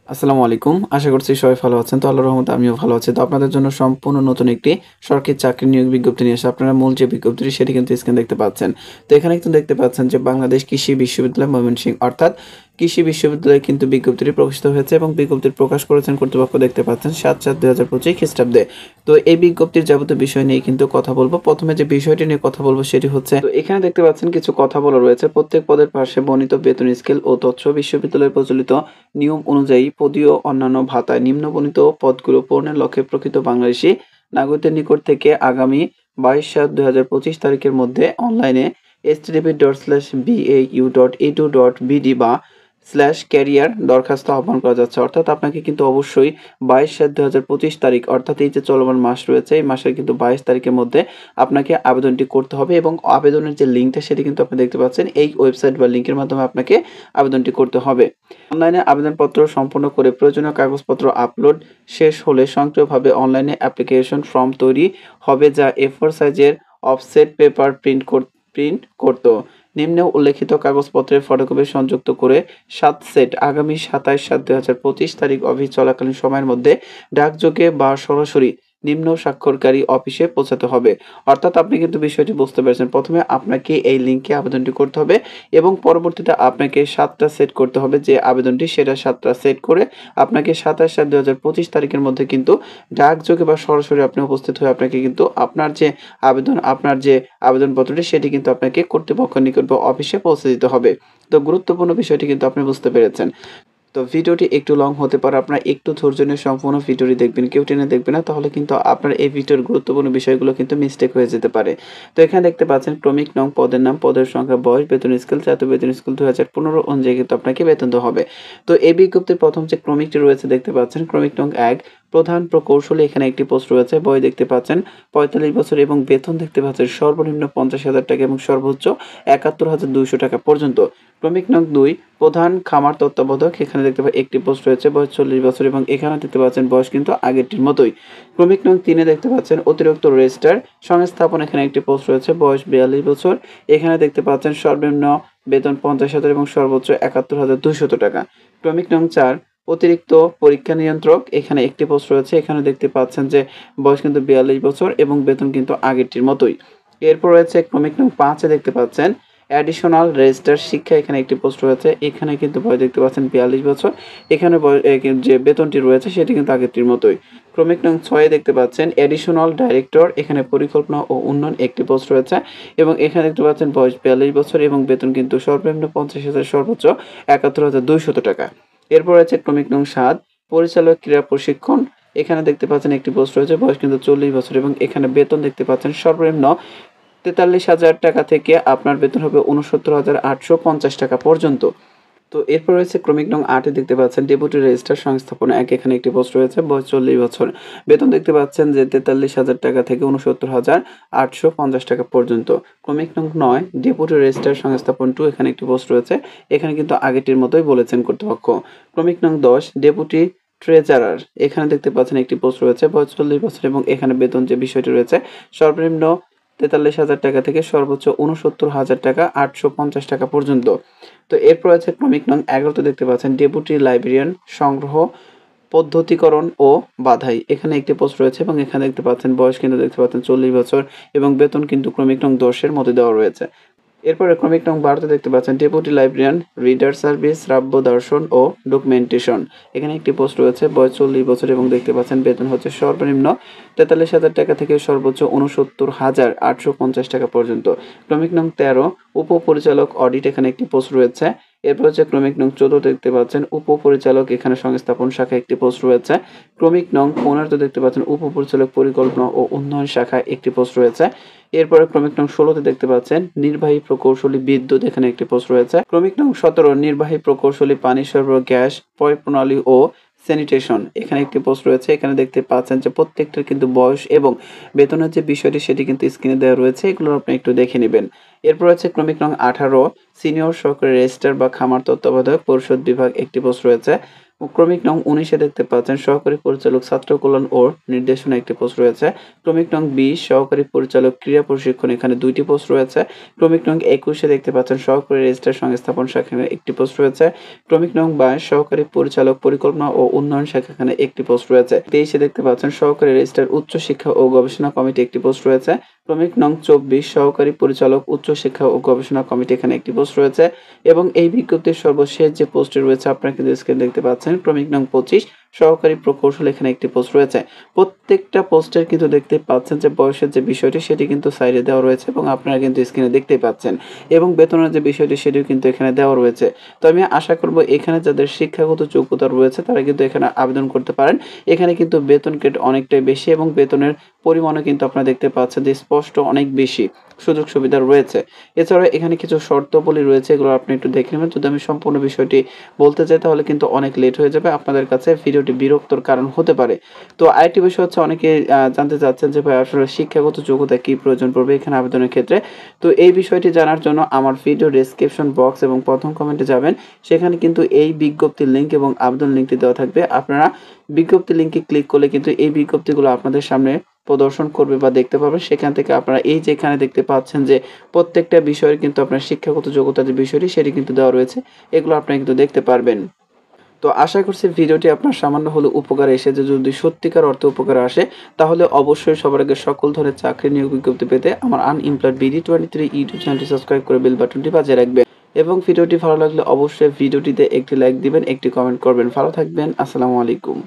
আসসালামু আলাইকুম। আশা করছি সবাই ভালো আছেন। তো আল্লাহর রহমতে আমিও ভালো আছি। তো আপনাদের জন্য সম্পূর্ণ নতুন একটি সরকারি চাকরি নিয়োগ বিজ্ঞপ্তি নিয়ে এসে আপনারা মূল যে বিজ্ঞপ্তিটি সেটি কিন্তু স্ক্রিনে দেখতে পাচ্ছেন। তো এখানে কিন্তু দেখতে পাচ্ছেন যে বাংলাদেশ কৃষি বিশ্ববিদ্যালয় ময়মনসিংহ অর্থাৎ কৃষি বিশ্ববিদ্যালয়ে কিন্তু বিজ্ঞপ্তিটি প্রকাশিত হয়েছে এবং বিজ্ঞপ্তি প্রকাশ করেছেন কর্তৃপক্ষ দেখতে পাচ্ছেন ৭/৭/২০২৫ খ্রিস্টাব্দে। তো এই বিজ্ঞপ্তির যাবতীয় বিষয় নিয়ে কিন্তু কথা বলব। প্রথমে যে বিষয়টি নিয়ে কথা বলব সেটি হচ্ছে তো এখানে দেখতে পাচ্ছেন কিছু কথা বলা রয়েছে। প্রত্যেক পদের পাশে বর্ণিত বেতন স্কেল ও তথ্য বিশ্ববিদ্যালয়ে প্রচলিত নিয়ম অনুযায়ী পদীয় অন্যান্য ভাতায় নিম্নবর্ণিত পদগুলো পূরণের লক্ষ্যে প্রকৃত বাংলাদেশী নাগরিকদের নিকট থেকে আগামী ২২/৭/২০২৫ তারিখের মধ্যে অনলাইনে http://bau.edu.bd বা /ক্যারিয়ার দরখাস্ত আহ্বান করা যাচ্ছে। অর্থাৎ আপনাকে কিন্তু অবশ্যই ২২/৭/২০২৫ তারিখ অর্থাৎ এই যে চলমান মাস রয়েছে এই মাসের কিন্তু ২২ তারিখের মধ্যে আপনাকে আবেদনটি করতে হবে এবং আবেদনের যে লিঙ্কটা সেটি কিন্তু আপনি দেখতে পাচ্ছেন এই ওয়েবসাইট বা লিঙ্কের মাধ্যমে আপনাকে আবেদনটি করতে হবে। অনলাইনে আবেদনপত্র সম্পূর্ণ করে প্রয়োজনীয় কাগজপত্র আপলোড শেষ হলে স্বয়ংক্রিয়ভাবে অনলাইনে অ্যাপ্লিকেশন ফর্ম তৈরি হবে যা A4 সাইজের অফসেট পেপার প্রিন্ট করত। নিম্নে উল্লেখিত কাগজপত্রের ফটোকপি সংযুক্ত করে ৭ সেট আগামী ২৭/৭/২০২৫ তারিখ অফিস চলাকালীন সময়ের মধ্যে ডাকযোগে বা সরাসরি নিম্ন স্বাক্ষরকারী অফিসে পৌঁছাতে হবে। অর্থাৎ আপনি কিন্তু বিষয়টি বুঝতে পেরেছেন। প্রথমে আপনাকে এই লিঙ্কে আবেদনটি করতে হবে এবং পরবর্তীতে আপনাকে ৭ টা সেট করতে হবে যে আবেদনটি সেটা ৭ টা সেট করে আপনাকে ২৭/৭/২০২৫ তারিখের মধ্যে কিন্তু ডাকযোগে বা সরাসরি আপনি উপস্থিত হয়ে আপনাকে কিন্তু আপনার যে আবেদনপত্রটি সেটি কিন্তু আপনাকে কর্তৃপক্ষের নিকট বা অফিসে পৌঁছে দিতে হবে। তো গুরুত্বপূর্ণ বিষয়টি কিন্তু আপনি বুঝতে পেরেছেন। তো ভিডিওটি একটু লং হতে পারে। আপনারা একটু ধৈর্য নিয়ে সম্পূর্ণ ভিডিওটি দেখবেন। কেউ টেনে দেখবেন না। তাহলে কিন্তু আপনার এই ভিডিওর গুরুত্বপূর্ণ বিষয়গুলো কিন্তু মিস্টেক হয়ে যেতে পারে। তো এখানে দেখতে পাচ্ছেন ক্রমিক নং, পদের নাম, পদের সংখ্যা, বয়স, বেতন স্কেল, জাতীয় বেতন স্কেল ২০১৫ অনুযায়ী কিন্তু আপনাকে বেতন দেওয়া হবে। তো এই বিজ্ঞপ্তির প্রথম যে ক্রমিকটি রয়েছে দেখতে পাচ্ছেন ক্রমিক নং ১ প্রধান প্রকৌশলী এখানে একটি পোস্ট রয়েছে। বয়স দেখতে পাচ্ছেন ৪৫ বছর এবং বেতন দেখতে পাচ্ছেন সর্বনিম্ন ৫০,০০০ টাকা এবং সর্বোচ্চ ৭১,২০০ টাকা পর্যন্ত। ক্রমিক নং ২ প্রধান খামার তত্ত্বাবধায়ক এখানে দেখতে একটি পোস্ট রয়েছে। বয়স ৪০ বছর এবং এখানে দেখতে পাচ্ছেন বয়স কিন্তু আগেরটির মতোই। ক্রমিক নং ৩ দেখতে পাচ্ছেন অতিরিক্ত রেজিস্ট্রার সংস্থাপন এখানে একটি পোস্ট রয়েছে। বয়স ৪২ বছর। এখানে দেখতে পাচ্ছেন সর্বনিম্ন বেতন ৫০,০০০ এবং সর্বোচ্চ ৭১,২০০ টাকা। ক্রমিক নং ৪ অতিরিক্ত পরীক্ষা নিয়ন্ত্রক এখানে একটি পোস্ট রয়েছে। এখানে দেখতে পাচ্ছেন যে বয়স কিন্তু ৪২ বছর এবং বেতন কিন্তু আগেরটির মতোই। এরপর রয়েছে ক্রমিক নং ৫ এ দেখতে পাচ্ছেন অ্যাডিশনাল রেজিস্ট্রার শিক্ষা এখানে একটি পোস্ট রয়েছে। এখানে কিন্তু বয়স দেখতে পাচ্ছেন ৪২ বছর। এখানে যে বেতনটি রয়েছে সেটি কিন্তু আগেরটির মতোই। ক্রমিক নং ৬ এ দেখতে পাচ্ছেন অ্যাডিশনাল ডাইরেক্টর এখানে পরিকল্পনা ও উন্নয়ন একটি পোস্ট রয়েছে এবং এখানে দেখতে পাচ্ছেন বয়স ৪২ বছর এবং বেতন কিন্তু সর্বনিম্ন ৫০,০০০ সর্বোচ্চ ৭১,২০০ টাকা। এরপর আছে ক্রমিক নং ৭ পরিচালক ক্রীড়া প্রশিক্ষণ এখানে দেখতে পাচ্ছেন একটি পোস্ট রয়েছে। বয়স কিন্তু ৪০ বছর এবং এখানে বেতন দেখতে পাচ্ছেন সর্বনিম্ন ৪৩,০০০ টাকা থেকে আপনার বেতন হবে ৬৯,৮৫০ টাকা পর্যন্ত। তো এরপর রয়েছে ক্রমিক নং ৮ এ দেখতে পাচ্ছেন ডেপুটি রেজিস্ট্রার সংস্থাপন ১ এখানে একটি পোস্ট রয়েছে। বয়স ৪০ বছর। বেতন দেখতে পাচ্ছেন যে ৪৩,০০০ টাকা থেকে ৬৯,৮৫০ টাকা পর্যন্ত। ক্রমিক নং ৯ ডেপুটি রেজিস্ট্রার সংস্থাপন ২ এখানে একটি পোস্ট রয়েছে। এখানে কিন্তু আগেরটির মতোই বলেছেন কর্তৃপক্ষ। ক্রমিক নং ১০ ডেপুটি ট্রেজারার এখানে দেখতে পাচ্ছেন একটি পোস্ট রয়েছে। বয়স ৪০ বছর এবং এখানে বেতন যে বিষয়টি রয়েছে সর্বনিম্ন ৪৩,০০০ টাকা থেকে সর্বোচ্চ ৬৯,০০০ টাকা ৮৫০ টাকা পর্যন্ত। তো এরপর আছে ক্রমিক নং ১১ তে দেখতে পাচ্ছেন ডেপুটি লাইব্রেরিয়ান সংগ্রহ পদ্ধতিকরণ ও বাধাই এখানে একটি পোস্ট রয়েছে এবং এখানে দেখতে পাচ্ছেন বয়স কিন্তু দেখতে পাচ্ছেন ৪০ বছর এবং বেতন কিন্তু ক্রমিক নং ১০ এর মধ্যে দেওয়া রয়েছে। এরপরে ক্রমিক নং ১২ তে দেখতে পাচ্ছেন ডেপুটি লাইব্রেরিয়ান রিডার সার্ভিস শ্রাব্য দর্শন ও ডকুমেন্টেশন এখানে একটি পোস্ট রয়েছে। বয়স ৪০ বছর এবং দেখতে পাচ্ছেন বেতন হচ্ছে সর্বনিম্ন ৪৩,০০০ টাকা থেকে সর্বোচ্চ ৬৯,৮৫০ টাকা পর্যন্ত। ক্রমিক নং ১৩ উপপরিচালক অডিট এখানে একটি পোস্ট রয়েছে। এরপর হচ্ছে ক্রমিক নং ১৪ দেখতে পাচ্ছেন উপপরিচালক এখানে সংস্থাপন শাখায় একটি পোস্ট রয়েছে। ক্রমিক নং ১৫ দেখতে পাচ্ছেন উপপরিচালক পরিকল্পনা ও উন্নয়ন শাখায় একটি পোস্ট রয়েছে। এরপরে ক্রমিক নং ১৬ তে দেখতে পাচ্ছেন নির্বাহী প্রকৌশলী বিদ্যুৎ এখানে একটি পোস্ট রয়েছে। ক্রমিক নং ১৭ নির্বাহী প্রকৌশলী পানি সরবরাহ গ্যাস পয়ঃপ্রণালী ও স্যানিটেশন এখানে একটি পোস্ট রয়েছে। এখানে দেখতে পাচ্ছেন যে প্রত্যেকটার কিন্তু বয়স এবং বেতনের যে বিষয়টি সেটি কিন্তু স্ক্রিনে দেওয়া রয়েছে। এগুলো আপনি একটু দেখে নেবেন। এরপর আছে ক্রমিক নং ১৮ সিনিয়র সহকারী রেজিস্ট্রার বা খামার তত্ত্বাবধায়ক পরিষদ বিভাগ একটি পোস্ট রয়েছে। ক্রমিক নং 19 এ দেখতে পাচ্ছেন সহকারী পরিচালক ছাত্র কল্যাণ ও নির্দেশনা একটি পোস্ট রয়েছে। ক্রমিক নং 20 সহকারী পরিচালক ক্রীড়া প্রশিক্ষণ এখানে 2 টি পোস্ট রয়েছে। ক্রমিক নং 21 এ দেখতে পাচ্ছেন সহকারী রেজিস্ট্রার সংস্থাপন শাখা এখানে একটি পোস্ট রয়েছে। ক্রমিক নং 22 সহকারী পরিচালক পরিকল্পনা ও উন্নয়ন শাখা এখানে একটি পোস্ট রয়েছে। 23 এ দেখতে পাচ্ছেন সহকারী রেজিস্ট্রার উচ্চ শিক্ষা ও গবেষণা কমিটি একটি পোস্ট রয়েছে। ক্রমিক নং 24 সহকারী পরিচালক উচ্চ শিক্ষা ও গবেষণা কমিটি এখানে একটি পোস্ট রয়েছে এবং এই বিজ্ঞপ্তির সর্বশেষ যে পোস্টটি রয়েছে আপনারা কিন্তু স্ক্রিনে দেখতে পাচ্ছেন ক্রমিক নং 25 সহকারী প্রকৌশল এখানে একটি পোস্ট রয়েছে। প্রত্যেকটা পোস্টের কিন্তু দেখতে পাচ্ছেন যে বয়সের যে বিষয়টি সেটি কিন্তু সাইডে দেওয়া রয়েছে এবং আপনারা কিন্তু স্ক্রিনে দেখতেই পাচ্ছেন এবং বেতনের যে বিষয়টি সেটিও কিন্তু এখানে দেওয়া রয়েছে। তো আমি আশা করব এখানে যাদের শিক্ষাগত যোগ্যতা রয়েছে তারা কিন্তু এখানে আবেদন করতে পারেন। এখানে কিন্তু বেতন গ্রেড অনেকটাই বেশি এবং বেতনের পরিমাণও কিন্তু আপনারা দেখতে পাচ্ছেন যে স্পষ্ট অনেক বেশি সুযোগ সুবিধা রয়েছে। এছাড়া এখানে কিছু শর্তাবলী রয়েছে এগুলো আপনি একটু দেখে নেবেন। যদি আমি সম্পূর্ণ বিষয়টি বলতে চাই তাহলে কিন্তু অনেক লেট হয়ে যাবে। আপনাদের কাছে ভিডিওটি বিরক্তর কারণ হতে পারে। তো আরেকটি বিষয় হচ্ছে অনেকে জানতে চাচ্ছেন যে ভাই আসলে শিক্ষাগত যোগ্যতা কি প্রয়োজন পড়বে এখানে আবেদনের ক্ষেত্রে। তো এই বিষয়টি জানার জন্য আমার ভিডিও ডেসক্রিপশন বক্স এবং প্রথম কমেন্টে যাবেন। সেখানে কিন্তু এই বিজ্ঞপ্তির লিঙ্ক এবং আবেদন লিঙ্কটি দেওয়া থাকবে। আপনারা বিজ্ঞপ্তি লিঙ্কে ক্লিক করলে কিন্তু এই বিজ্ঞপ্তিগুলো আপনাদের সামনে প্রদর্শন করবে বা দেখতে পাবেন। সেখান থেকে আপনারা এই যে এখানে দেখতে পাচ্ছেন যে প্রত্যেকটা বিষয়ের কিন্তু আপনার শিক্ষাগত যোগ্যতার যে বিষয়টি সেটি কিন্তু দেওয়া রয়েছে। এগুলো আপনারা কিন্তু দেখতে পারবেন। তো আশা করছি ভিডিওটি আপনার সামান্য হলেও উপকারে এসেছে। যদি সত্যিকার অর্থে উপকারে আসে তাহলে অবশ্যই সবার আগে সকল ধরনের চাকরি নিয়োগ বিজ্ঞপ্তি পেতে আমার আনএমপ্লয়েড BD23 ইউটিউব চ্যানেলটি সাবস্ক্রাইব করে বেল বাটনটি বাজিয়ে রাখবেন এবং ভিডিওটি ভালো লাগলে অবশ্যই ভিডিওটিতে একটি লাইক দিবেন, একটি কমেন্ট করবেন। ভালো থাকবেন। আসসালামু আলাইকুম।